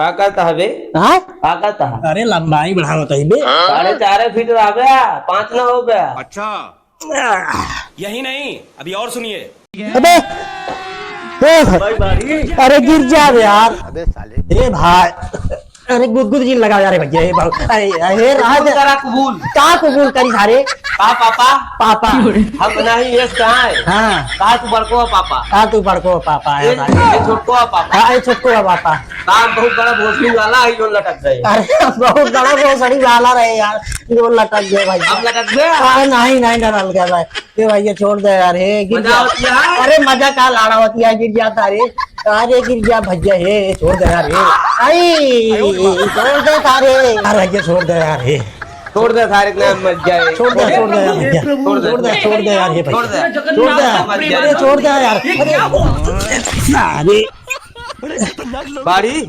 का करता है बे? हाँ का करता है? अरे लंबाई बढ़ाओ तो बे 4.5 फीट रह गया, 5 ना हो गया। अच्छा यही नहीं, अभी और सुनिए। अबे अरे गिर जा बे यार। अबे साले ए भाई अरे गुदगुद जी लगा यार भैया ये अरे राज करा कबूल का कबूल करी सारे का पापा पापा हम नहीं ये कहाँ है? हाँ का तू बड़को पापा? हाँ तू बड़को पापा ये है छोटको पापा? हाँ छोटको है पापा। काम बहुत बड़ा भोसड़ी वाला है जो लटक गए। अरे बहुत बड़ा वो सड़ी वाला रहे यार जो लटक गया भाई। अब लटक गया? अरे नहीं नहीं डरल गया भाई ये भैया छोड़ दे यार हे गिर मजा होती जा। है? अरे मजा का लाड़ा होती है गिर जाता रे अरे गिर गया भैया हे छोड़ दे यार हे आई छोड़ दे तारे अरे भैया छोड़ दे यार हे छोड़ दे सारे नाम मत जाए। छोड़ दे यार भैया छोड़ दे यार ये छोड़ भैया दे। छोड़ दे अरे छोड़ दे यार अरे बाड़ी